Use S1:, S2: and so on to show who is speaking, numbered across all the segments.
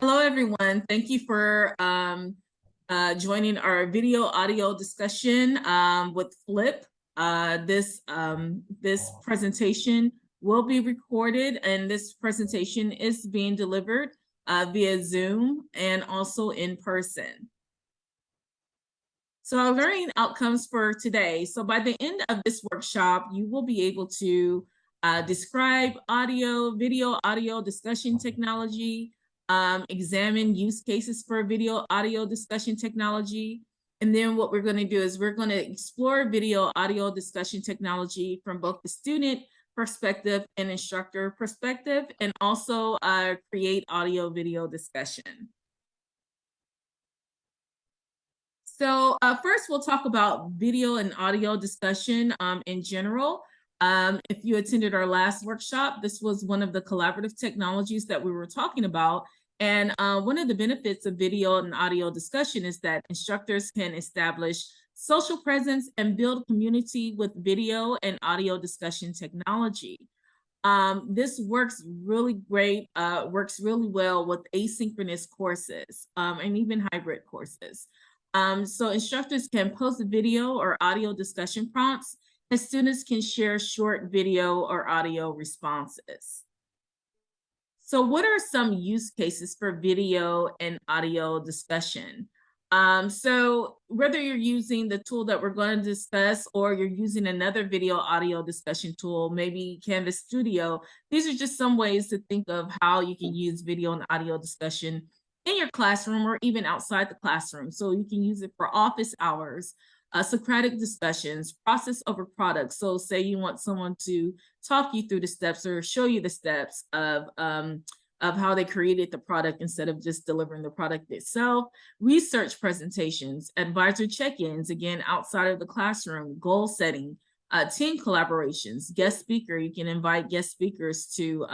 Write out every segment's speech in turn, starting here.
S1: Hello, everyone. Thank you for joining our video audio discussion with Flip. This presentation will be recorded, and this presentation is being delivered via Zoom and also in person. So our learning outcomes for today. So by the end of this workshop, you will be able to describe video audio discussion technology, examine use cases for video audio discussion technology. And then what we're going to do is we're going to explore video audio discussion technology from both the student perspective and instructor perspective, and also create audio video discussion. So first, we'll talk about video and audio discussion in general. If you attended our last workshop, this was one of the collaborative technologies that we were talking about. And one of the benefits of video and audio discussion is that instructors can establish social presence and build community with video and audio discussion technology. This works really great, works really well with asynchronous courses and even hybrid courses. So instructors can post video or audio discussion prompts, and students can share short video or audio responses. So what are some use cases for video and audio discussion? So whether you're using the tool that we're going to discuss or you're using another video audio discussion tool, maybe Canvas Studio, these are just some ways to think of how you can use video and audio discussion in your classroom or even outside the classroom. So you can use it for office hours, Socratic discussions, process over products. So say you want someone to talk you through the steps or show you the steps of how they created the product instead of just delivering the product itself. Research presentations, advisor check-ins, again, outside of the classroom, goal setting, team collaborations, guest speaker. You can invite guest speakers to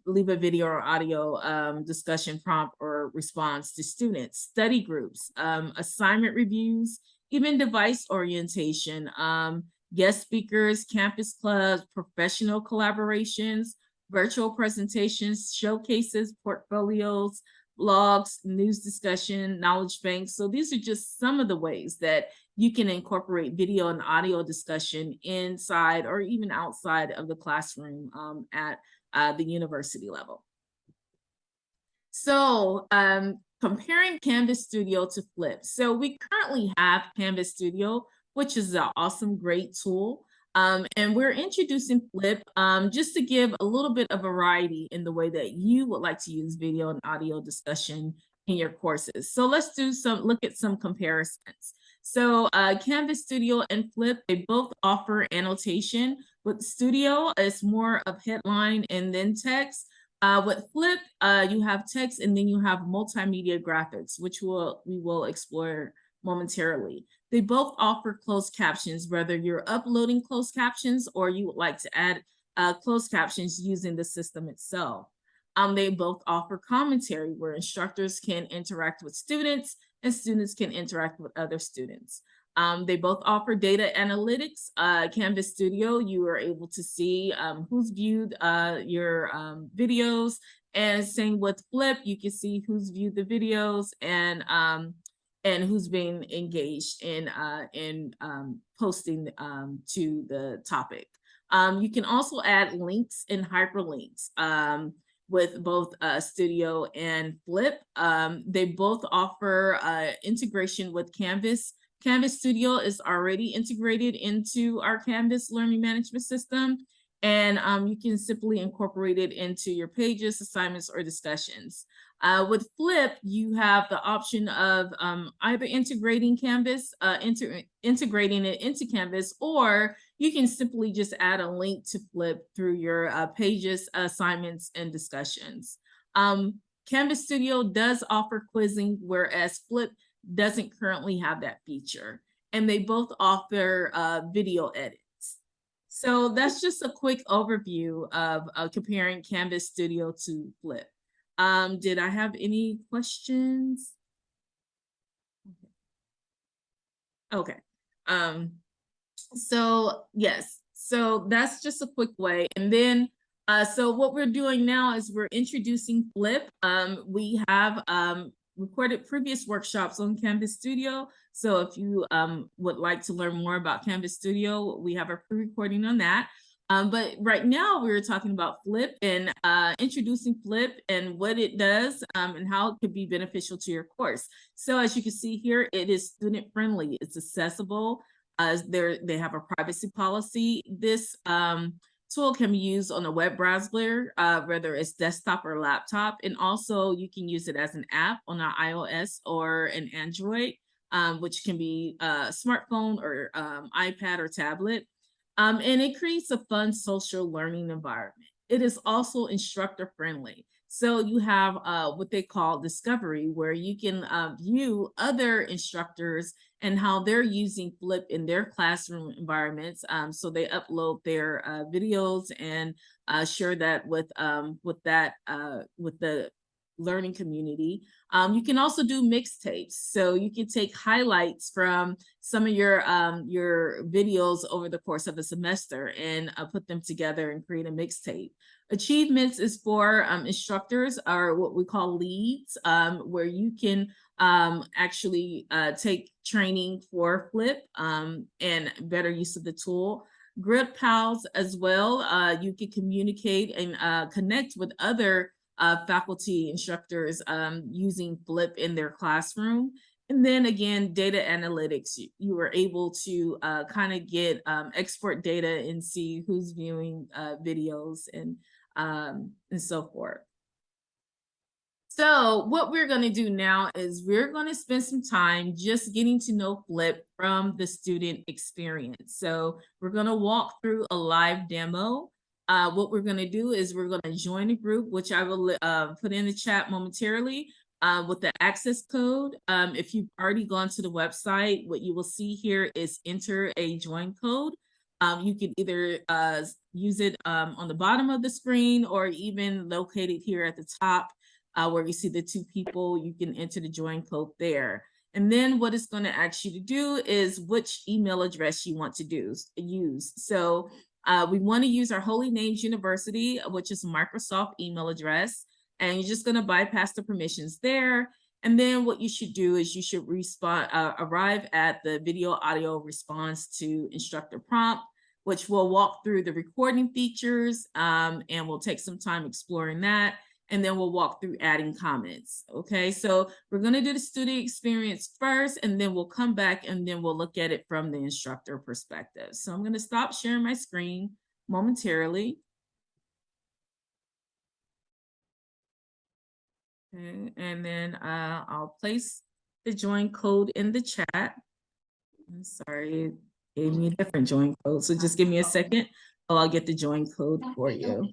S1: leave a video or audio discussion prompt or response to students, study groups, assignment reviews, even device orientation, guest speakers, campus clubs, professional collaborations, virtual presentations, showcases, portfolios, blogs, news discussion, knowledge banks. So these are just some of the ways that you can incorporate video and audio discussion inside or even outside of the classroom at the university level. So comparing Canvas Studio to Flip. So we currently have Canvas Studio, which is an awesome, great tool. And we're introducing Flip just to give a little bit of variety in the way that you would like to use video and audio discussion in your courses. So let's look at some comparisons. So Canvas Studio and Flip, they both offer annotation. With Studio, it's more of headline and then text. With Flip, you have text and then you have multimedia graphics, which we will explore momentarily. They both offer closed captions, whether you're uploading closed captions or you would like to add closed captions using the system itself. They both offer commentary where instructors can interact with students and students can interact with other students. They both offer data analytics. Canvas Studio, you are able to see who's viewed your videos, and same with Flip, you can see who's viewed the videos and who's being engaged in posting to the topic. You can also add links and hyperlinks with both Studio and Flip. They both offer integration with Canvas. Canvas Studio is already integrated into our Canvas learning management system, and you can simply incorporate it into your pages, assignments, or discussions. With Flip, you have the option of either integrating Canvas, integrating it into Canvas, or you can simply just add a link to Flip through your pages, assignments, and discussions. Canvas Studio does offer quizzing, whereas Flip doesn't currently have that feature, and they both offer video edits. So that's just a quick overview of comparing Canvas Studio to Flip. Did I have any questions? Okay. So yes, so that's just a quick way. And then So what we're doing now is we're introducing Flip. We have recorded previous workshops on Canvas Studio. So if you would like to learn more about Canvas Studio, we have a pre-recording on that. But right now we're talking about Flip and introducing Flip and what it does and how it could be beneficial to your course. So as you can see here, it is student friendly. It's accessible. They have a privacy policy. This tool can be used on a web browser, whether it's desktop or laptop. And also you can use it as an app on an iOS or an Android, which can be a smartphone or iPad or tablet. And it creates a fun social learning environment. It is also instructor friendly. So you have what they call discovery, where you can view other instructors and how they're using Flip in their classroom environments. So they upload their videos and share that with the learning community. You can also do mixtapes. So you can take highlights from some of your videos over the course of a semester and put them together and create a mixtape. Achievements is for instructors, or what we call leads, where you can actually take training for Flip and better use of the tool. Grid pals as well. You can communicate and connect with other faculty instructors using Flip in their classroom. And then again, data analytics, you were able to kind of get export data and see who's viewing videos and so forth. So what we're going to do now is we're going to spend some time just getting to know Flip from the student experience. So we're going to walk through a live demo. What we're going to do is we're going to join a group, which I will put in the chat momentarily with the access code. If you've already gone to the website, what you will see here is enter a join code. You can either use it on the bottom of the screen or even locate it here at the top where you see the two people. You can enter the join code there. And then what it's going to ask you to do is which email address you want to use. So we want to use our Holy Names University, which is a Microsoft email address. And you're just going to bypass the permissions there. And then what you should do is you should arrive at the video audio response to instructor prompt, which will walk through the recording features and we'll take some time exploring that. And then we'll walk through adding comments. Okay, so we're going to do the student experience first, and then we'll come back and then we'll look at it from the instructor perspective. So I'm going to stop sharing my screen momentarily. Okay, and then I'll place the join code in the chat. I'm sorry, it gave me a different join code. So just give me a second. I'll get the join code for you.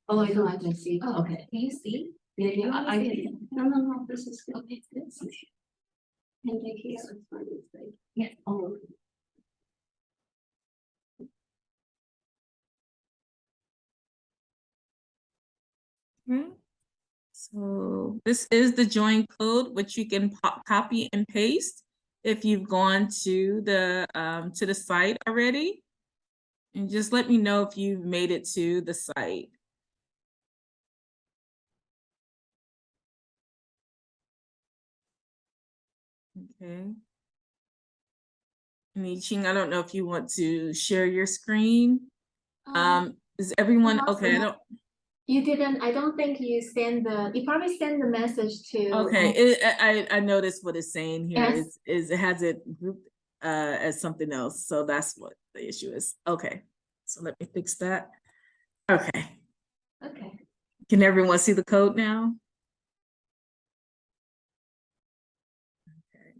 S2: Oh, I know, I can see. Oh, okay. Can you see? Yeah, yeah, I can. No, this is good. Okay, this is. And they here. Yeah. Oh.
S1: Okay. So this is the join code, which you can copy and paste if you've gone to the site already. And just let me know if you've made it to the site. Okay. Niching, I don't know if you want to share your screen. Is everyone okay?
S2: You didn't. I don't think you send the. You probably send the message to.
S1: Okay, I noticed what it's saying here.
S2: Yes.
S1: Is it has it grouped as something else, so that's what the issue is. Okay, so let me fix that. Okay.
S2: Okay.
S1: Can everyone see the code now? Okay.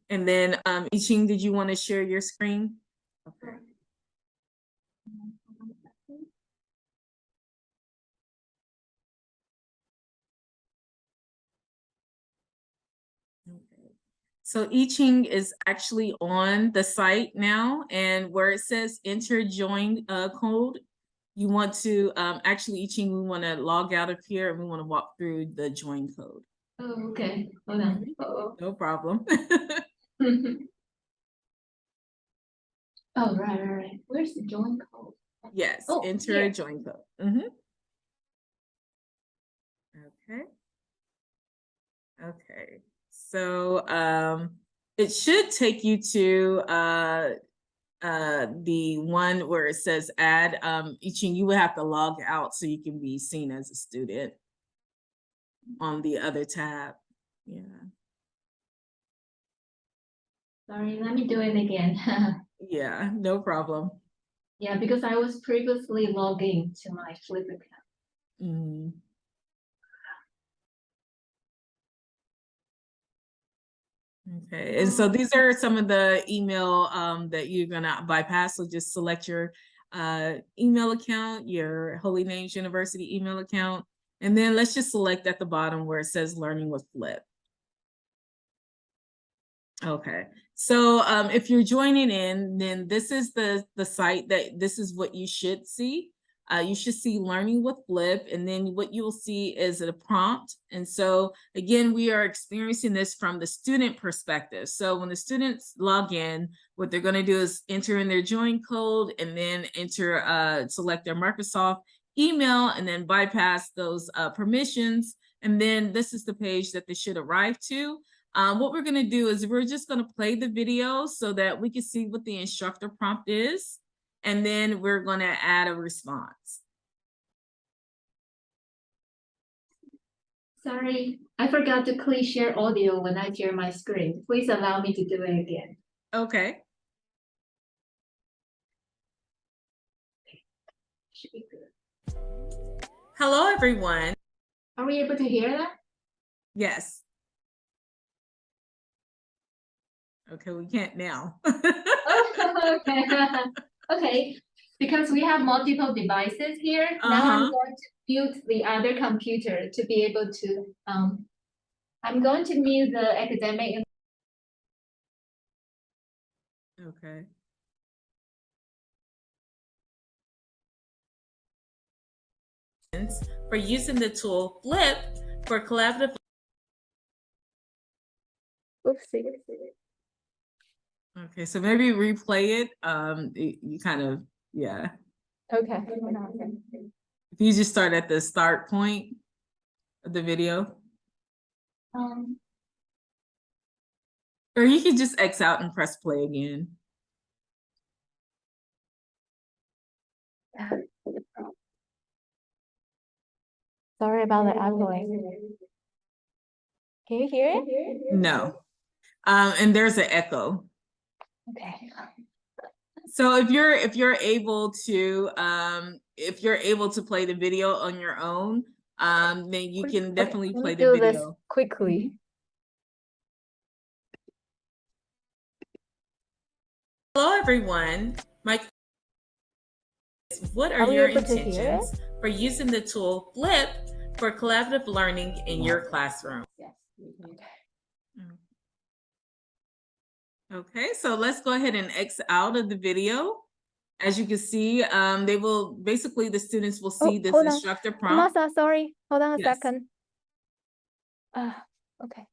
S1: And then Iching, did you want to share your screen? Okay. Okay. So Iching is actually on the site now, and where it says enter join code, you want to actually Iching, we want to log out of here and we want to walk through the join code.
S2: Oh, okay. Hold on.
S1: No problem.
S2: Oh, right. Where's the join code?
S1: Yes,
S2: Oh,
S1: enter
S2: here.
S1: a join code. Mhm. Okay. Okay. So it should take you to the one where it says add. Ichin, you would have to log out so you can be seen as a student on the other tab. Yeah.
S2: Sorry, let me do it again.
S1: Yeah, no problem.
S2: Yeah, because I was previously logging to my Flip account.
S1: Mhm. Okay, and so these are some of the email that you're gonna bypass. So just select your email account, your Holy Names University email account, and then let's just select at the bottom where it says Learning with Flip. Okay, so if you're joining in, then this is the site that this is what you should see. You should see Learning with Flip, and then what you will see is a prompt. And so again, we are experiencing this from the student perspective. So when the students log in, what they're going to do is enter in their join code and then select their Microsoft email and then bypass those permissions. And then this is the page that they should arrive to. What we're going to do is we're just going to play the video so that we can see what the instructor prompt is, and then we're going to add a response.
S2: Sorry, I forgot to click share audio when I share my screen. Please allow me to do it again.
S1: Okay.
S2: Should be good.
S1: Hello, everyone.
S2: Are we able to hear that?
S1: Yes. Okay, we can't now.
S2: Oh, okay. Okay, because we have multiple devices here, now I'm going to mute the other computer to be able to, I'm going to mute the academic.
S1: Okay. For using the tool Flip for collaborative.
S2: Oopsie.
S1: Okay, so maybe replay it. You kind of, yeah.
S2: Okay.
S1: If you just start at the start point of the video. Or you can just X out and press play again.
S2: Sorry about the echoing. Can you hear it?
S1: No. And there's an echo.
S2: Okay.
S1: So if you're able to play the video on your own, then you can definitely play the video.
S2: This quickly.
S1: Hello, everyone. What are your intentions for using the tool Flip for collaborative learning in your classroom?
S2: Yes.
S1: Okay, so let's go ahead and X out of the video. As you can see, they will basically the students will see this instructor prompt.
S2: Masa, sorry, hold on a
S1: Yes.
S2: second. Okay.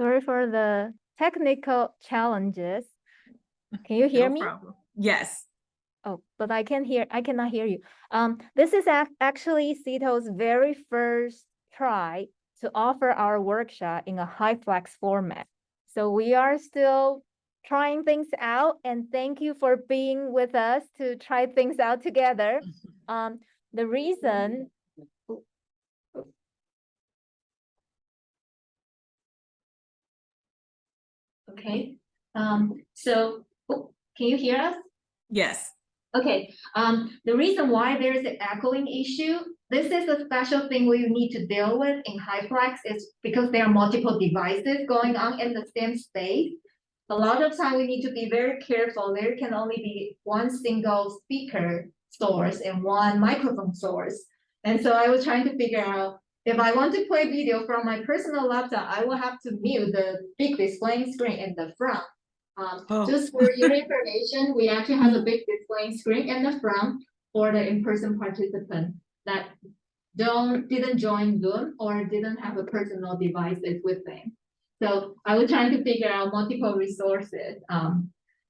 S2: Sorry for the technical challenges. Can you hear me?
S1: No problem. Yes.
S2: Oh, but I cannot hear you. This is actually Cito's very first try to offer our workshop in a HyFlex format. So we are still trying things out, and thank you for being with us to try things out together. The reason. Okay. So can you hear us?
S1: Yes.
S2: Okay, the reason why there's an echoing issue, this is a special thing we need to deal with in HyFlex is because there are multiple devices going on in the same space. A lot of time we need to be very careful. There can only be one single speaker source and one microphone source. And so I was trying to figure out if I want to play video from my personal laptop, I will have to mute the big displaying screen in the front. Just for your information, we actually have a big displaying screen in the front for the in-person participant that didn't join Zoom or didn't have a personal devices with them. So I was trying to figure out multiple resources.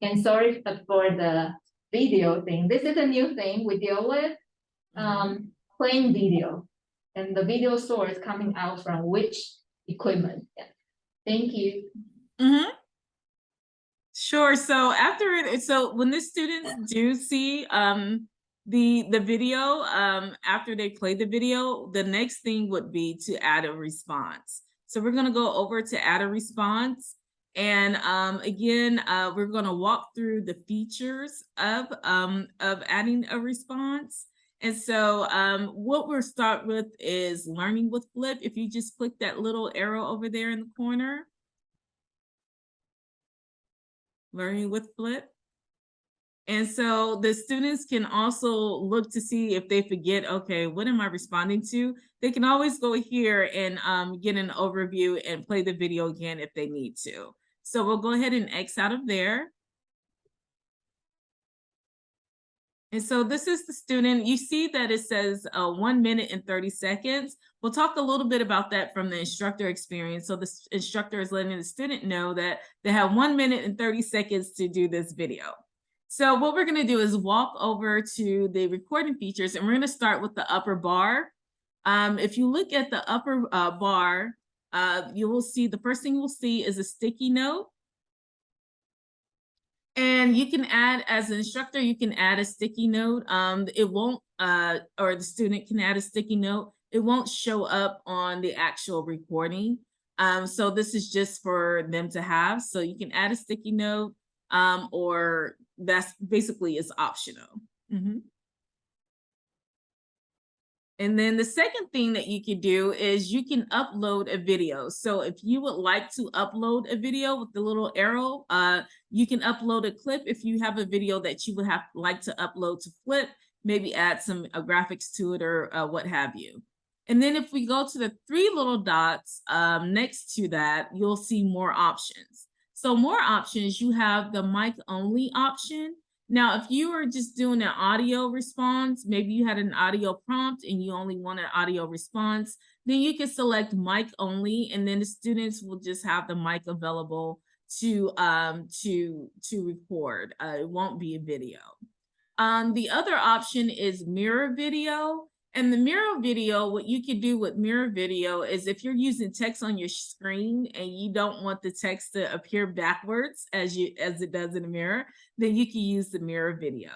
S2: And sorry for the video thing. This is a new thing we deal with. Playing video and the video source coming out from which equipment. Yeah. Thank you.
S1: Sure. So so when the students do see the video, after they play the video, the next thing would be to add a response. So we're going to go over to add a response. And again, we're going to walk through the features of adding a response. And so what we'll start with is learning with Flip. If you just click that little arrow over there in the corner. Learning with Flip. And so the students can also look to see if they forget, okay, what am I responding to? They can always go here and get an overview and play the video again if they need to. So we'll go ahead and X out of there. And so this is the student. You see that it says 1 minute and 30 seconds. We'll talk a little bit about that from the instructor experience. So the instructor is letting the student know that they have 1 minute and 30 seconds to do this video. So what we're going to do is walk over to the recording features, and we're going to start with the upper bar. If you look at the upper bar, you will see the first thing you'll see is a sticky note. And you can add, as an instructor, you can add a sticky note. It won't, or the student can add a sticky note. It won't show up on the actual recording. So this is just for them to have. So you can add a sticky note, or that's basically is optional. And then the second thing that you can do is you can upload a video. So if you would like to upload a video with the little arrow, you can upload a clip if you have a video that you would like to upload to Flip, maybe add some graphics to it or what have you. And then if we go to the three little dots next to that, you'll see more options. So more options, you have the mic only option. Now, if you are just doing an audio response, maybe you had an audio prompt and you only want an audio response, then you can select mic only, and then the students will just have the mic available to record. It won't be a video. The other option is mirror video. And the mirror video, what you can do with mirror video is if you're using text on your screen and you don't want the text to appear backwards as it does in a mirror, then you can use the mirror video.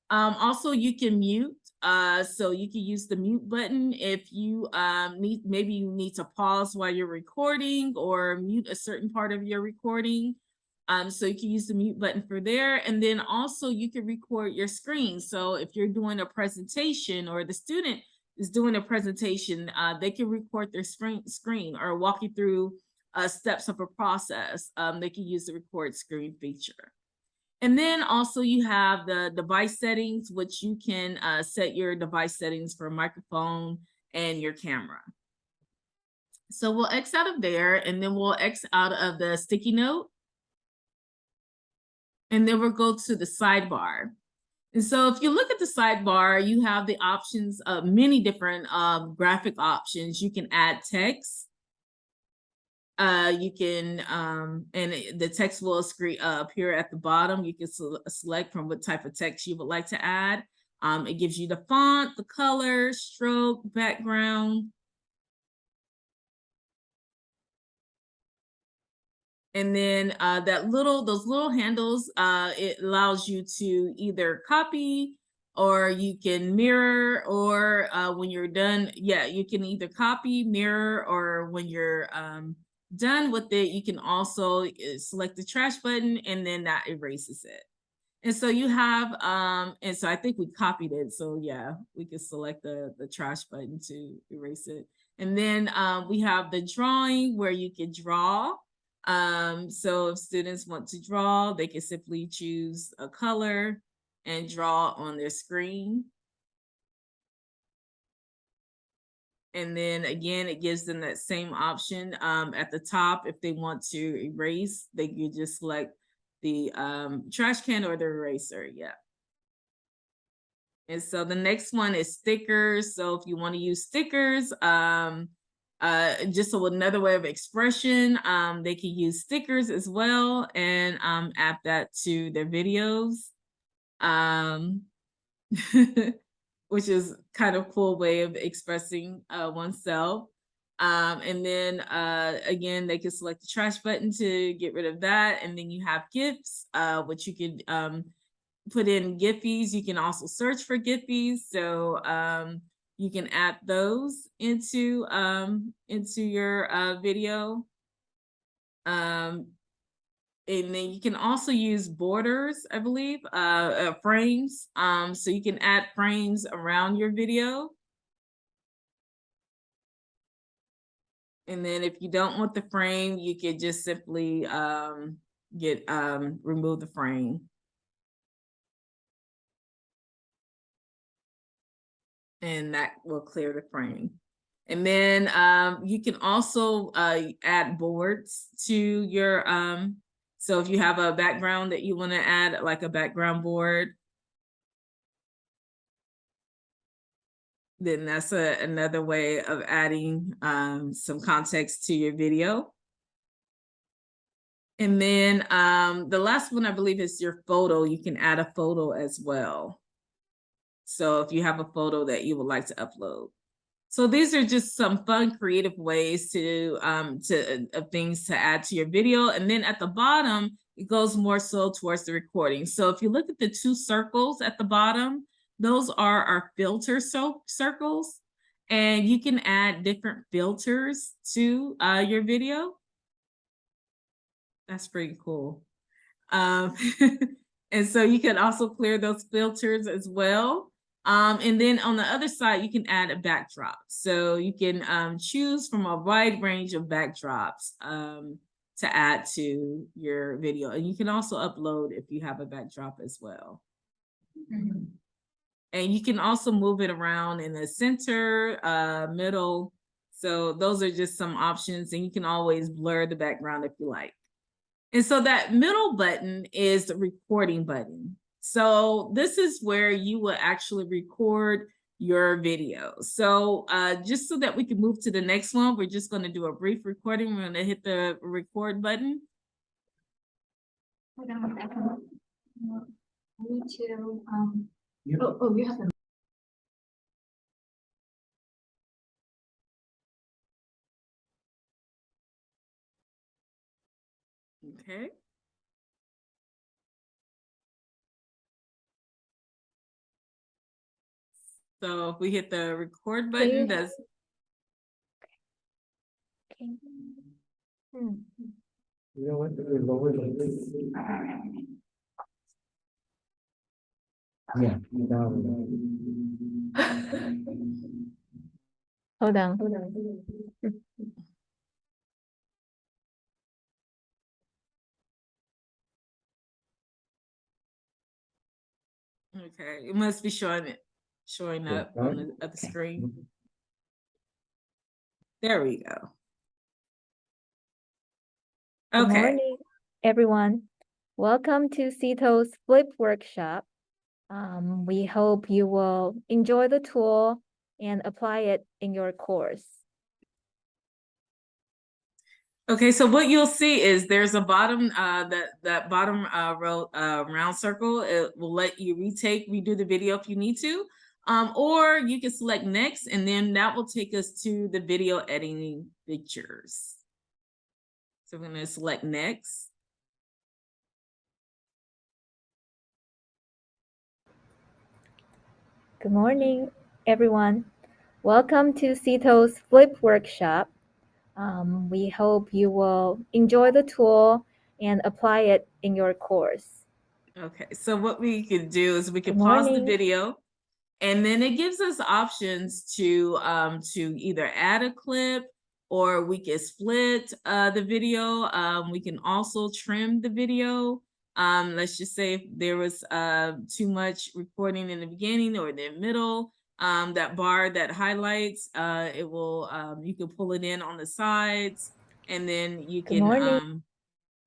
S1: Also, you can mute. So you can use the mute button if you maybe you need to pause while you're recording or mute a certain part of your recording. So you can use the mute button for there. And then also you can record your screen. So if you're doing a presentation or the student is doing a presentation, they can record their screen or walk you through steps of a process. They can use the record screen feature. And then also you have the device settings, which you can set your device settings for microphone and your camera. So we'll X out of there, and then we'll X out of the sticky note. And then we'll go to the sidebar. And so if you look at the sidebar, you have the options of many different graphic options. You can add text. You can, and the text will appear at the bottom. You can select from what type of text you would like to add. It gives you the font, the color, stroke, background. And then those little handles, it allows you to either copy or you can mirror, or when you're done, you can either copy, mirror, or when you're done with it, you can also select the trash button, and then that erases it. And so you have, and so I think we copied it. So yeah, we can select the trash button to erase it. And then we have the drawing where you can draw. So if students want to draw, they can simply choose a color and draw on their screen. And then again, it gives them that same option at the top. If they want to erase, they can just select the trash can or the eraser. Yeah. And so the next one is stickers. So if you want to use stickers, just so another way of expression, they can use stickers as well and add that to their videos. Which is kind of cool way of expressing oneself. And then again, they can select the trash button to get rid of that. And then you have GIFs, which you could put in Giphies. You can also search for Giphies. So you can add those into your video. And then you can also use borders, I believe, frames. So you can add frames around your video. And then if you don't want the frame, you could just simply remove the frame. And that will clear the frame. And then you can also add boards to your, so if you have a background that you want to add, like a background board, then that's another way of adding some context to your video. And then the last one, I believe, is your photo. You can add a photo as well. So if you have a photo that you would like to upload. So these are just some fun, creative ways to things to add to your video. And then at the bottom, it goes more so towards the recording. So if you look at the two circles at the bottom, those are our filter circles. And you can add different filters to your video. That's pretty cool. And so you can also clear those filters as well. And then on the other side, you can add a backdrop. So you can choose from a wide range of backdrops to add to your video. And you can also upload if you have a backdrop as well. Mm-hmm. And you can also move it around in the center, middle. So those are just some options, and you can always blur the background if you like. And so that middle button is the recording button. So this is where you will actually record your video. So just so that we can move to the next one, we're just going to do a brief recording. We're going to hit the record button.
S3: Hold on a second. I need to, you have to.
S1: Okay. So if we hit the record button, does.
S2: Okay. Hmm.
S4: You know what? We lower this. Yeah.
S2: Hold on.
S1: Okay, it must be showing up on the other screen. There we go. Okay.
S2: Good morning, everyone. Welcome to Cito's Flip Workshop. We hope you will enjoy the tool and apply it in your course.
S1: Okay, so what you'll see is there's a bottom, that bottom row round circle. It will let you redo the video if you need to, or you can select next, and then that will take us to the video editing features. So we're going to select next.
S2: Good morning, everyone. Welcome to Cito's Flip Workshop. We hope you will enjoy the tool and apply it in your course.
S1: Okay, so what we could do is we could pause the video, and then it gives us options to either add a clip, or we can split the video. We can also trim the video. Let's just say if there was too much recording in the beginning or the middle, that bar that highlights, it will, you can pull it in on the sides, and then
S2: Good morning.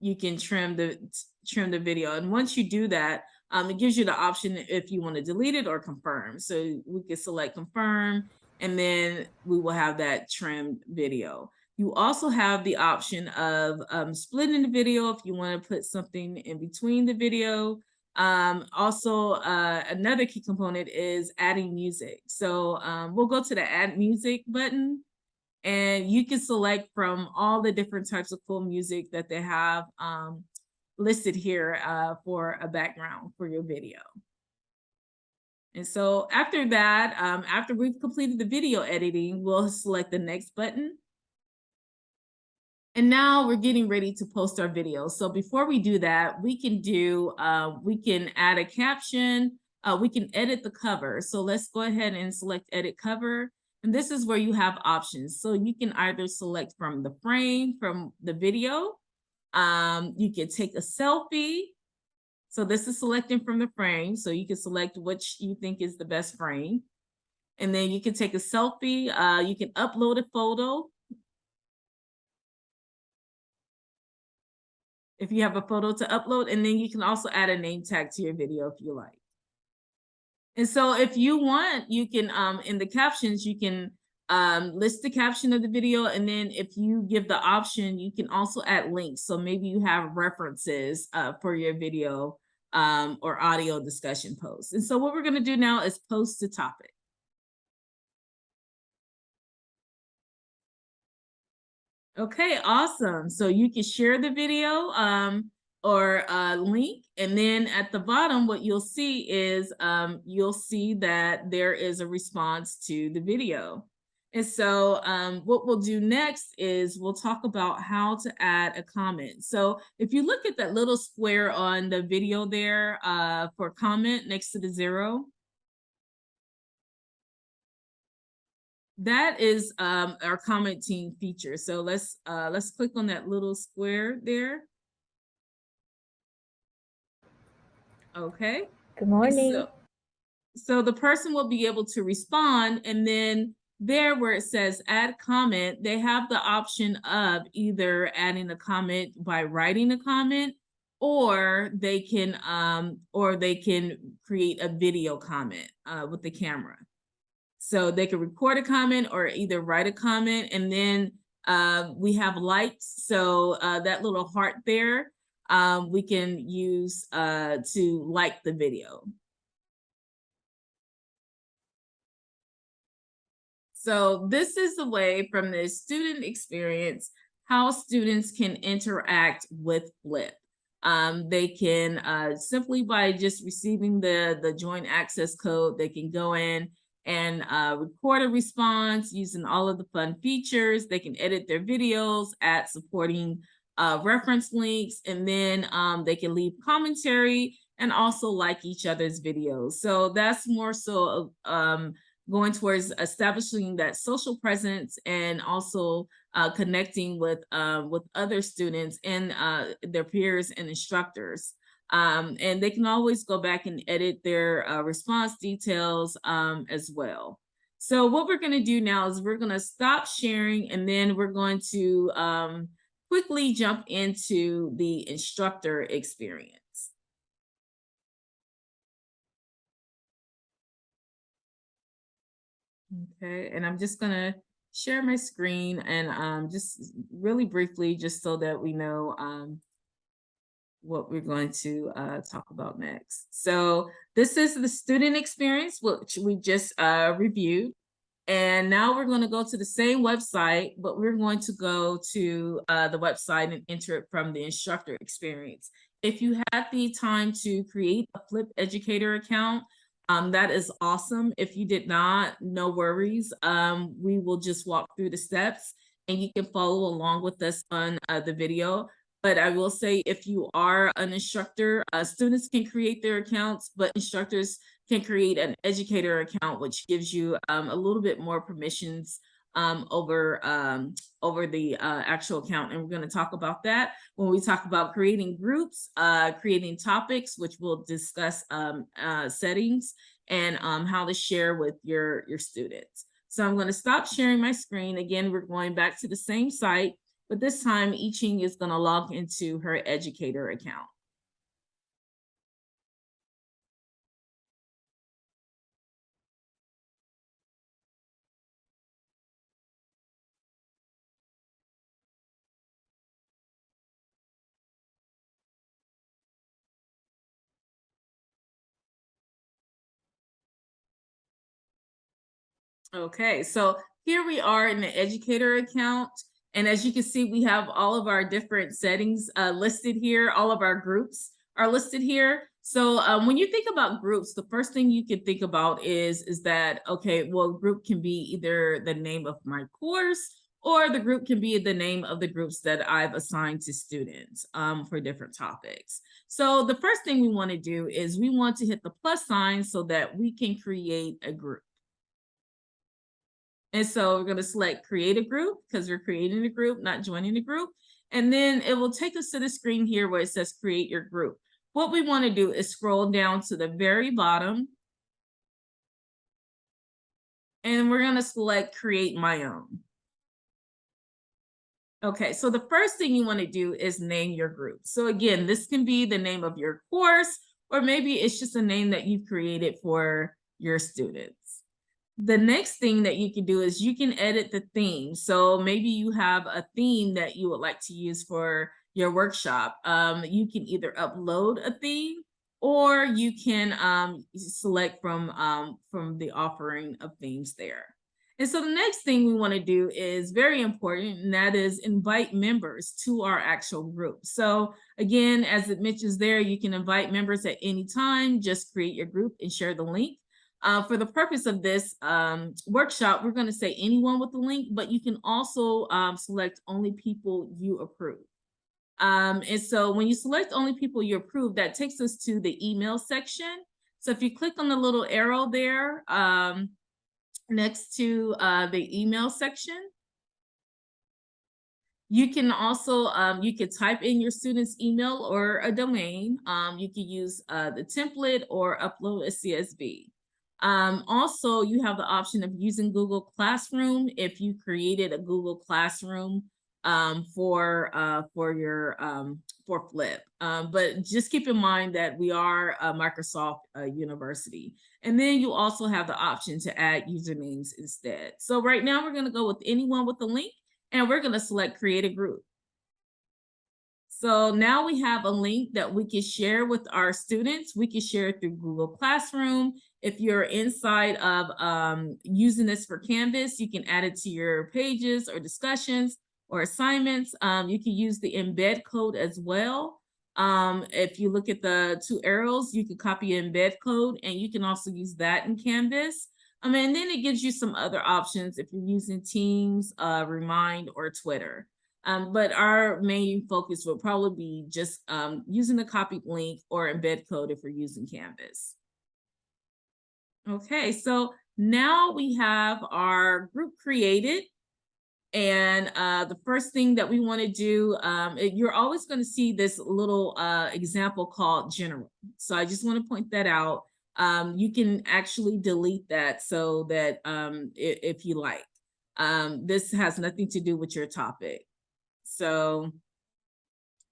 S1: you can trim the video. And once you do that, it gives you the option if you want to delete it or confirm. So we can select confirm, and then we will have that trimmed video. You also have the option of splitting the video if you want to put something in between the video. Also, another key component is adding music. So we'll go to the add music button, and you can select from all the different types of cool music that they have listed here for a background for your video. And so after that, after we've completed the video editing, we'll select the next button. And now we're getting ready to post our video. So before we do that, we can add a caption, we can edit the cover. So let's go ahead and select edit cover. And this is where you have options. So you can either select from the frame, from the video. You can take a selfie. So this is selecting from the frame. So you can select which you think is the best frame. And then you can take a selfie. You can upload a photo. If you have a photo to upload, and then you can also add a name tag to your video if you like. And so if you want, you can, in the captions, you can list the caption of the video. And then if you give the option, you can also add links. So maybe you have references for your video or audio discussion posts. And so what we're gonna do now is post the topic. Okay, awesome. So you can share the video or link, and then at the bottom, what you'll see is you'll see that there is a response to the video. And so what we'll do next is we'll talk about how to add a comment. So if you look at that little square on the video there for comment next to the 0, that is our commenting feature. So let's click on that little square there. Okay.
S2: Good morning.
S1: So the person will be able to respond, and then there where it says add comment, they have the option of either adding a comment by writing a comment, or they can create a video comment with the camera. So they can record a comment or either write a comment, and then we have likes. So that little heart there, we can use to like the video. So this is the way from the student experience how students can interact with Flip. They can simply by just receiving the joint access code, they can go in and record a response using all of the fun features. They can edit their videos, add supporting reference links, and then they can leave commentary and also like each other's videos. So that's more so going towards establishing that social presence, and also connecting with other students and their peers and instructors. And they can always go back and edit their response details as well. So what we're going to do now is we're going to stop sharing, and then we're going to quickly jump into the instructor experience. Okay, and I'm just gonna share my screen and just really briefly, just so that we know what we're going to talk about next. So this is the student experience, which we just reviewed. And now we're going to go to the same website, but we're going to go to the website and enter it from the instructor experience. If you had the time to create a Flip Educator account, that is awesome. If you did not, no worries. We will just walk through the steps and you can follow along with us on the video. But I will say, if you are an instructor, students can create their accounts, but instructors can create an educator account, which gives you a little bit more permissions over the actual account. And we're going to talk about that when we talk about creating groups, creating topics, which we'll discuss settings, and how to share with your students. So I'm going to stop sharing my screen. Again, we're going back to the same site, but this time I-Ching is going to log into her Educator account. Okay, so here we are in the Educator account. And as you can see, we have all of our different settings listed here. All of our groups are listed here. So when you think about groups, the first thing you can think about is that, okay, well, group can be either the name of my course, or the group can be the name of the groups that I've assigned to students for different topics. So the first thing we want to do is we want to hit the plus sign so that we can create a group. And so we're going to select create a group because we're creating a group, not joining a group. And then it will take us to the screen here where it says create your group. What we want to do is scroll down to the very bottom. And we're going to select create my own. Okay, so the first thing you want to do is name your group. So again, this can be the name of your course, or maybe it's just a name that you've created for your students. The next thing that you can do is you can edit the theme. So maybe you have a theme that you would like to use for your workshop. You can either upload a theme, or you can select from the offering of themes there. And so the next thing we want to do is very important, and that is invite members to our actual group. So again, as it mentions there, you can invite members at any time. Just create your group and share the link. For the purpose of this workshop, we're going to say anyone with the link, but you can also select only people you approve. And so when you select only people you approve, that takes us to the email section. So if you click on the little arrow there next to the email section, you can also, you could type in your student's email or a domain. You can use the template or upload a CSV. Also, you have the option of using Google Classroom if you created a Google Classroom for Flip. But just keep in mind that we are a Microsoft University. And then you also have the option to add usernames instead. So right now we're going to go with anyone with the link, and we're going to select create a group. So now we have a link that we can share with our students. We can share it through Google Classroom. If you're inside of using this for Canvas, you can add it to your pages or discussions or assignments. You can use the embed code as well. If you look at the two arrows, you can copy embed code, and you can also use that in Canvas. And then it gives you some other options if you're using Teams, Remind, or Twitter. But our main focus will probably be just using the copied link or embed code if we're using Canvas. Okay, so now we have our group created. And the first thing that we want to do, you're always going to see this little example called general. So I just want to point that out. You can actually delete that so that if you like. This has nothing to do with your topic. So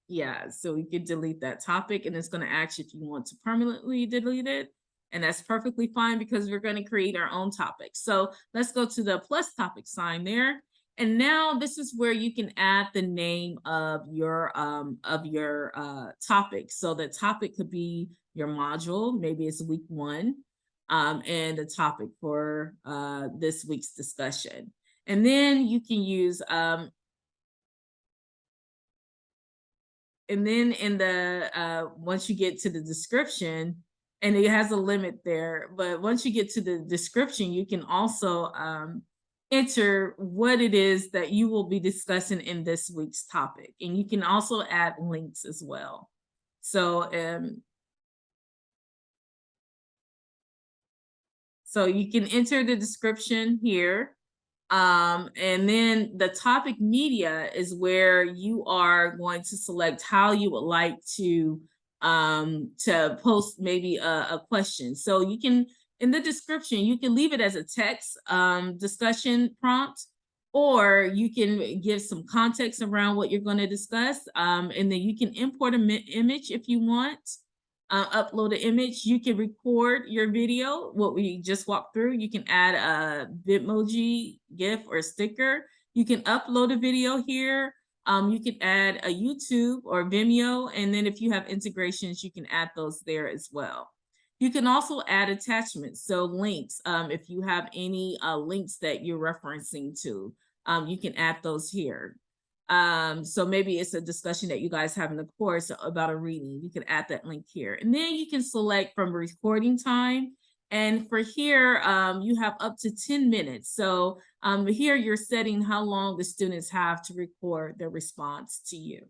S1: yeah, so we could delete that topic, and it's going to ask you if you want to permanently delete it. And that's perfectly fine because we're going to create our own topic. So let's go to the plus topic sign there. And now this is where you can add the name of your topic. So the topic could be your module, maybe it's week 1, and the topic for this week's discussion. And then you can use and then in the once you get to the description, and it has a limit there, but once you get to the description, you can also enter what it is that you will be discussing in this week's topic. And you can also add links as well. So so you can enter the description here. And then the topic media is where you are going to select how you would like to post maybe a question. So you can In the description, you can leave it as a text discussion prompt, or you can give some context around what you're going to discuss. And then you can import an image if you want, upload an image. You can record your video, what we just walked through. You can add a Bitmoji, GIF, or sticker. You can upload a video here. You can add a YouTube or Vimeo. And then if you have integrations, you can add those there as well. You can also add attachments, so links. If you have any links that you're referencing to, you can add those here. So maybe it's a discussion that you guys have in the course about a reading. You can add that link here. And then you can select from recording time. And for here, you have up to 10 minutes. So here you're setting how long the students have to record their response to you.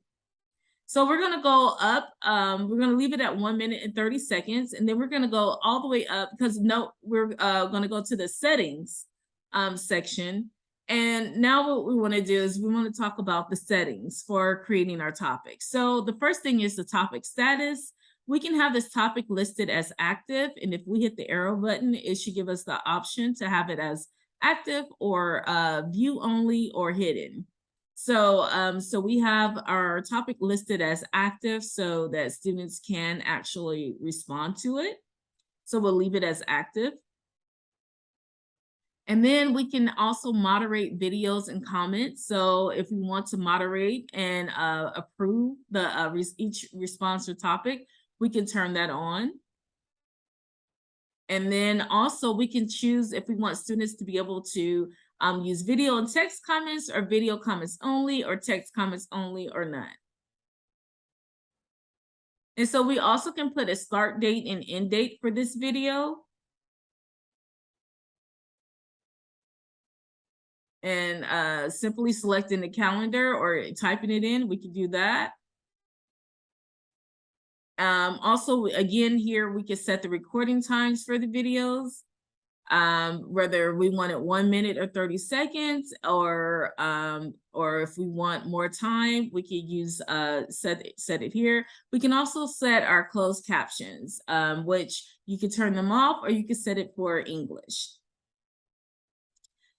S1: So we're going to go up. We're going to leave it at 1 minute and 30 seconds. And then we're going to go all the way up because we're going to go to the settings section. And now what we want to do is we want to talk about the settings for creating our topic. So the first thing is the topic status. We can have this topic listed as active. And if we hit the arrow button, it should give us the option to have it as active or view only or hidden. So, so we have our topic listed as active so that students can actually respond to it. So we'll leave it as active. And then we can also moderate videos and comments. So if we want to moderate and approve the each response or topic, we can turn that on. And then also we can choose if we want students to be able to use video and text comments or video comments only or text comments only or none. And so we also can put a start date and end date for this video. And simply selecting the calendar or typing it in, we can do that. Also, again, here we can set the recording times for the videos, whether we want it 1 minute or 30 seconds, or if we want more time, we could use set it here. We can also set our closed captions, which you can turn them off or you can set it for English.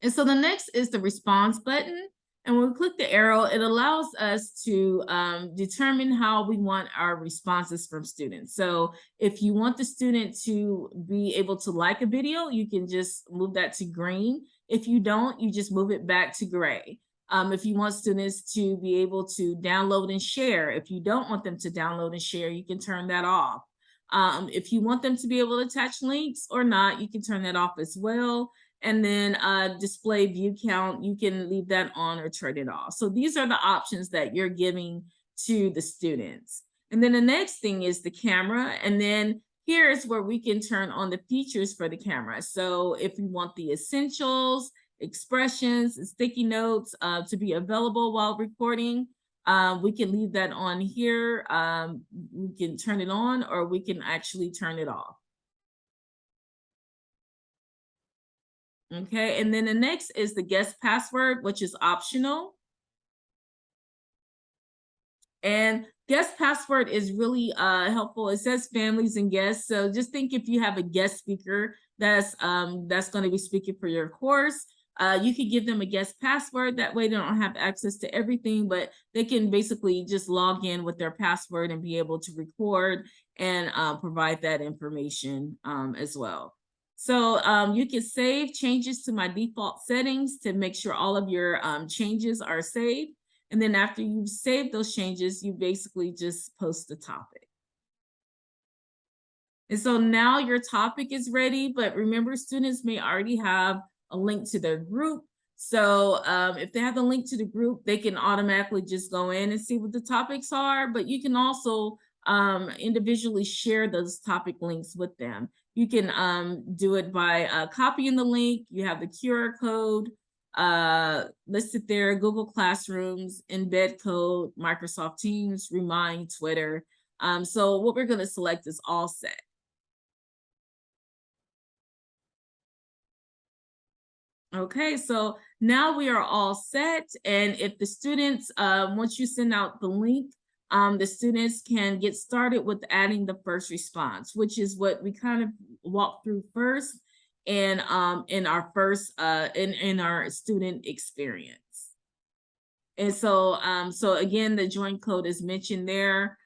S1: And so the next is the response button. And when we click the arrow, it allows us to determine how we want our responses from students. So if you want the student to be able to like a video, you can just move that to green. If you don't, you just move it back to gray. If you want students to be able to download and share, if you don't want them to download and share, you can turn that off. If you want them to be able to attach links or not, you can turn that off as well. And then display view count, you can leave that on or turn it off. So these are the options that you're giving to the students. And then the next thing is the camera. And then here's where we can turn on the features for the camera. So if we want the essentials, expressions, and sticky notes to be available while recording, we can leave that on here. We can turn it on or we can actually turn it off. Okay, and then the next is the guest password, which is optional. And guest password is really helpful. It says families and guests. So just think if you have a guest speaker that's going to be speaking for your course, you could give them a guest password. That way they don't have access to everything, but they can basically just log in with their password and be able to record and provide that information as well. So you can save changes to my default settings to make sure all of your changes are saved. And then after you've saved those changes, you basically just post the topic. And so now your topic is ready, but remember, students may already have a link to their group. So if they have the link to the group, they can automatically just go in and see what the topics are, but you can also individually share those topic links with them. You can do it by copying the link. You have the QR code listed there, Google Classrooms, embed code, Microsoft Teams, Remind, Twitter. So what we're going to select is all set. Okay, so now we are all set. And if the students, once you send out the link the students can get started with adding the first response, which is what we kind of walk through first in our first in our student experience. And so so again, the join code is mentioned there,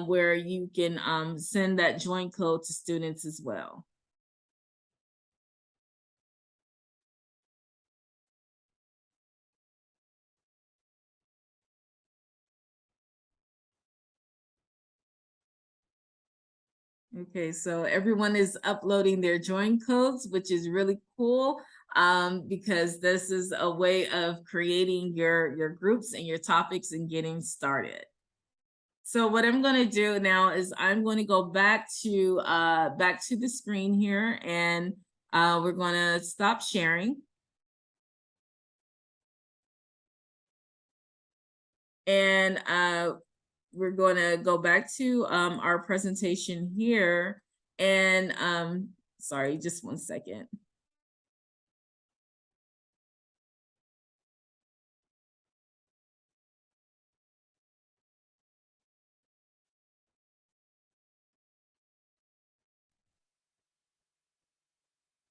S1: where you can send that join code to students as well. Okay, so everyone is uploading their join codes, which is really cool, because this is a way of creating your groups and your topics and getting started. So what I'm going to do now is I'm going to go back to the screen here, and we're going to stop sharing. And we're going to go back to our presentation here. And sorry, just one second.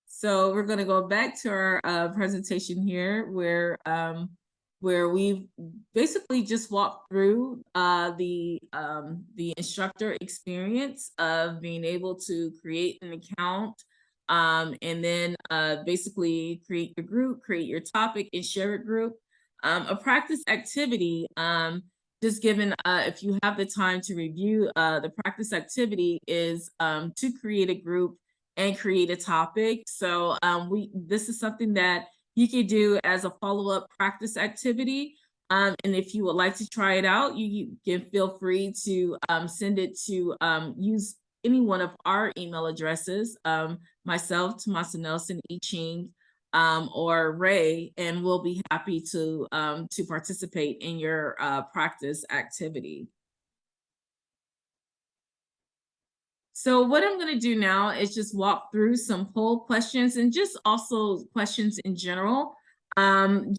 S1: So we're going to go back to our presentation here, where we've basically just walked through the instructor experience of being able to create an account, and then basically create your group, create your topic, and share a group. A practice activity, just given if you have the time to review, the practice activity is to create a group and create a topic. So this is something that you could do as a follow-up practice activity. And if you would like to try it out, you can feel free to send it to use any one of our email addresses, myself, Tomasa Nelson, I Ching, or Ray, and we'll be happy to participate in your practice activity. So what I'm going to do now is just walk through some poll questions and just also questions in general,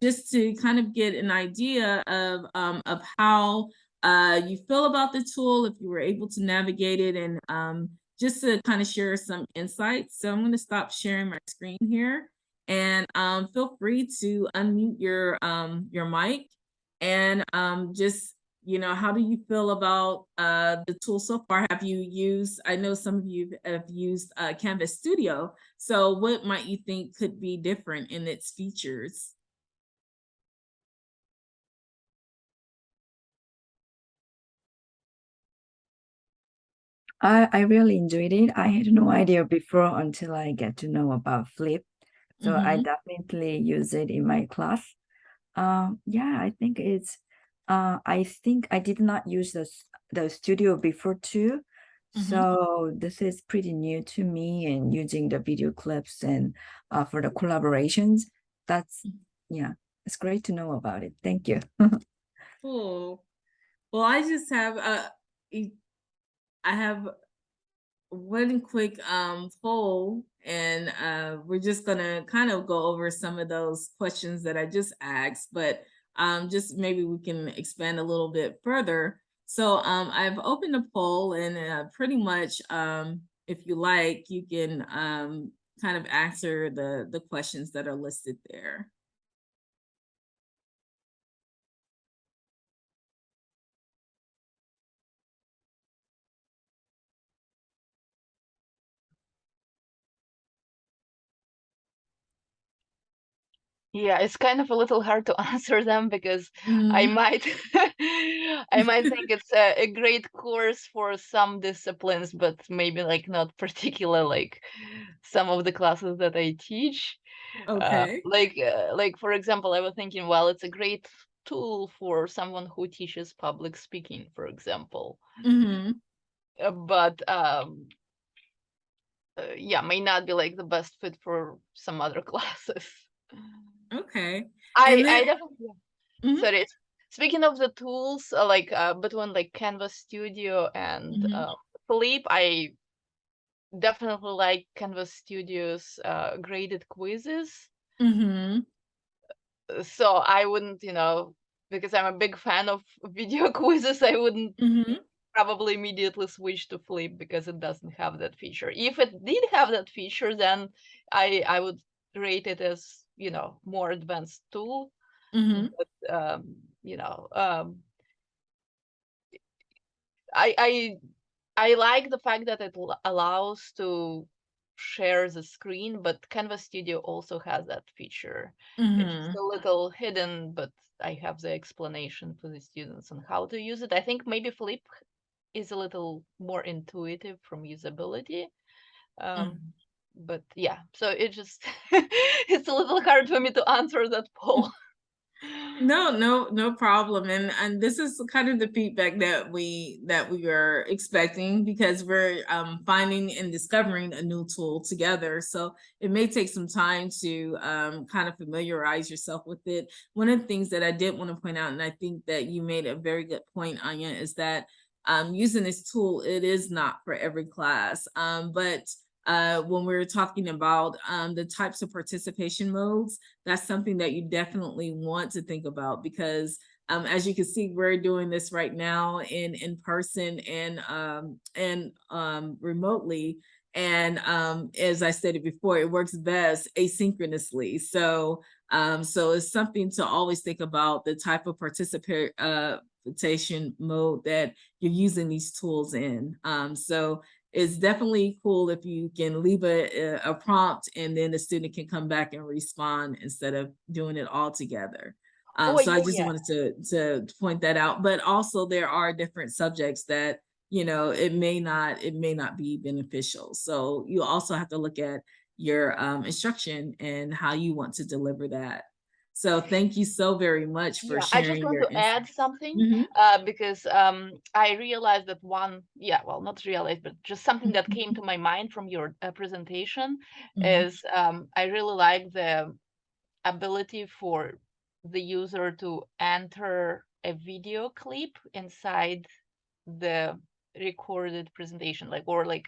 S1: just to kind of get an idea of how you feel about the tool, if you were able to navigate it, and just to kind of share some insights. So I'm going to stop sharing my screen here, and feel free to unmute your mic, and just, you know, how do you feel about the tool so far? Have you used, I know some of you have used Canvas Studio, so what might you think could be different in its features?
S5: I really enjoyed it. I had no idea before until I get to know about Flip. So I definitely use it in my class. Yeah, I think it's I think I did not use the studio before too. So this is pretty new to me, and using the video clips and for the collaborations. That's yeah, it's great to know about it. Thank you.
S1: Cool. Well, I just have I have one quick poll, and we're just gonna kind of go over some of those questions that I just asked, but just maybe we can expand a little bit further. So I've opened a poll, and pretty much if you like, you can kind of answer the questions that are listed there.
S6: Yeah, it's kind of a little hard to answer them because I might I might think it's a great course for some disciplines, but maybe like not particular like some of the classes that I teach.
S1: Okay.
S6: Like for example, I was thinking, well, it's a great tool for someone who teaches public speaking, for example. But yeah, may not be like the best fit for some other classes.
S1: Okay.
S6: I
S1: And then
S6: definitely sorry. Speaking of the tools, between like Canvas Studio and Flip, I definitely like Canvas Studio's graded quizzes. So I wouldn't, because I'm a big fan of video quizzes, I wouldn't
S1: Mhm.
S6: probably immediately switch to Flip because it doesn't have that feature. If it did have that feature, then I would rate it as, you know, more advanced tool.
S1: Mhm.
S6: But you know, I I like the fact that it allows to share the screen, but Canvas Studio also has that feature. It's just
S1: Mhm.
S6: a little hidden, but I have the explanation for the students on how to use it. I think maybe Flip is a little more intuitive from usability.
S1: Mhm.
S6: But yeah, so it just it's a little hard for me to answer that poll.
S1: No problem. And this is kind of the feedback that we are expecting, because we're finding and discovering a new tool together. So it may take some time to kind of familiarize yourself with it. One of the things that I did want to point out, and I think that you made a very good point, Anya, is that using this tool, it is not for every class. But when we're talking about the types of participation modes, that's something that you definitely want to think about, because as you can see, we're doing this right now in person and remotely. And as I stated before, it works best asynchronously. So so it's something to always think about, the type of participation mode that you're using these tools in. So it's definitely cool if you can leave a prompt and then the student can come back and respond instead of doing it all together.
S6: Oh
S1: So I
S6: yeah,
S1: just
S6: yeah.
S1: wanted to point that out. But also there are different subjects that, you know, it may not be beneficial. So you also have to look at your instruction and how you want to deliver that. So thank you so very much for
S6: Yeah, I just
S1: sharing
S6: want
S1: your
S6: to
S1: insight.
S6: add something
S1: Mhm.
S6: because I realized that one, yeah, well, not realized, but just something that came to my mind from your presentation
S1: Mhm.
S6: is I really like the ability for the user to enter a video clip inside the recorded presentation, like, or like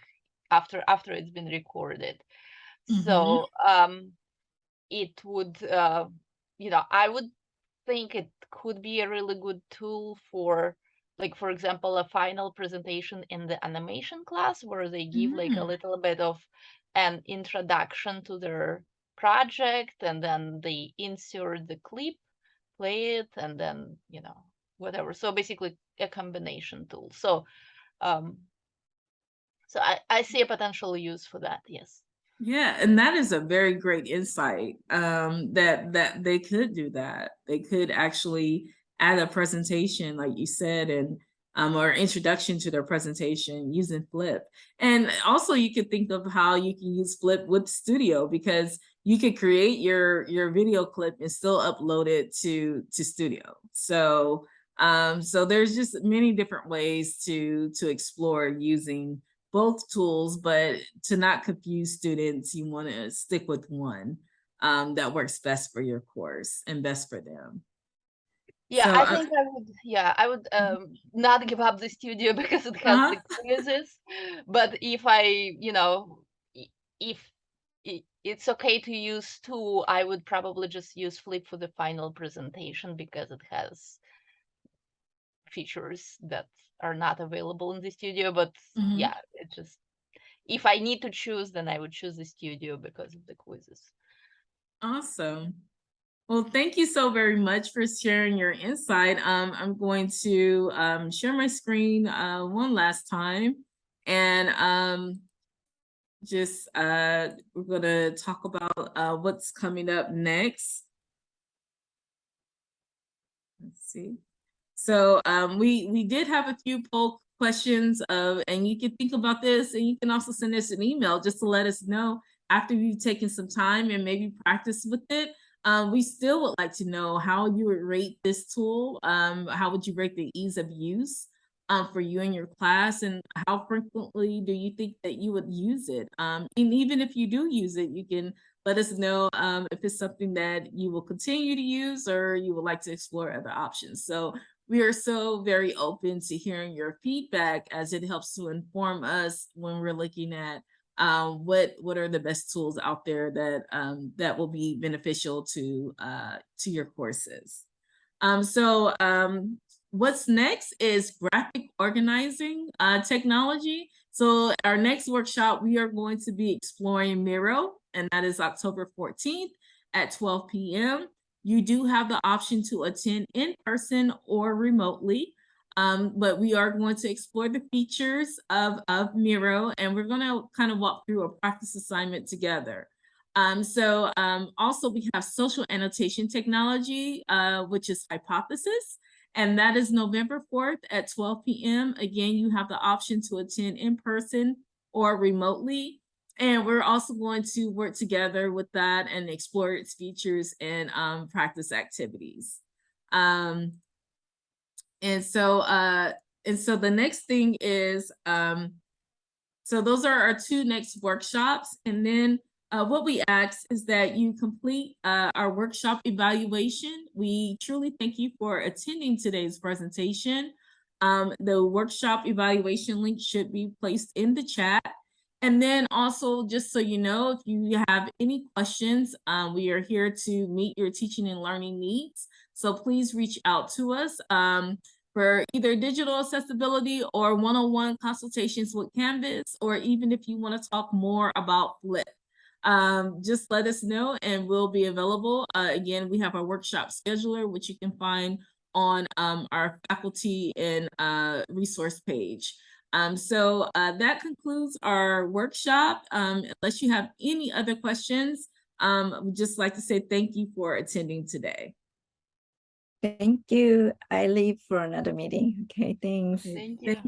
S6: after it's been recorded.
S1: Mhm.
S6: So it would you know, I would think it could be a really good tool for, like, for example, a final presentation in the animation class where they give like a
S1: Mhm.
S6: little bit of an introduction to their project, and then they insert the clip, play it, and then, you know, whatever. So basically a combination tool. So um I see a potential use for that, yes.
S1: Yeah, and that is a very great insight. That they could do that. They could actually add a presentation, like you said, and or introduction to their presentation using Flip. And also, you could think of how you can use Flip with Studio, because you could create your video clip and still upload it to Studio. So so there's just many different ways to explore using both tools, but to not confuse students, you want to stick with one that works best for your course and best for them.
S6: Yeah,
S1: So,
S6: I think I would, yeah, I would not give up the studio because it has
S1: uh-huh.
S6: the quizzes. But if I, you know, if it's okay to use two, I would probably just use Flip for the final presentation because it has features that are not available in the studio. But
S1: Mhm.
S6: yeah, it just, if I need to choose, then I would choose the studio because of the quizzes.
S1: Awesome. Well, thank you so very much for sharing your insight. I'm going to share my screen one last time, and just we're going to talk about what's coming up next. Let's see. So we did have a few poll questions, and you can think about this, and you can also send us an email just to let us know after you've taken some time and maybe practice with it. We still would like to know how you would rate this tool. How would you rate the ease of use for you and your class, and how frequently do you think that you would use it? And even if you do use it, you can let us know if it's something that you will continue to use or you would like to explore other options. So we are so very open to hearing your feedback, as it helps to inform us when we're looking at what are the best tools out there that that will be beneficial to your courses. What's next is graphic organizing technology. So our next workshop, we are going to be exploring Miro, and that is October 14th at 12 p.m. You do have the option to attend in person or remotely, but we are going to explore the features of Miro, and we're going to kind of walk through a practice assignment together. Also we have social annotation technology, which is Hypothesis, and that is November 4th at 12 p.m. Again, you have the option to attend in person or remotely. And we're also going to work together with that and explore its features and practice activities. And so the next thing is, so those are our two next workshops. And then what we ask is that you complete our workshop evaluation. We truly thank you for attending today's presentation. The workshop evaluation link should be placed in the chat. And then also, just so you know, if you have any questions, we are here to meet your teaching and learning needs. So please reach out to us for either digital accessibility or one-on-one consultations with Canvas, or even if you want to talk more about Flip. Just let us know and we'll be available. Again, we have our workshop scheduler, which you can find on our faculty and resource page. That concludes our workshop. Unless you have any other questions, we'd just like to say thank you for attending today.
S5: Thank you. I leave for another meeting. Okay, thanks.
S6: Thank you.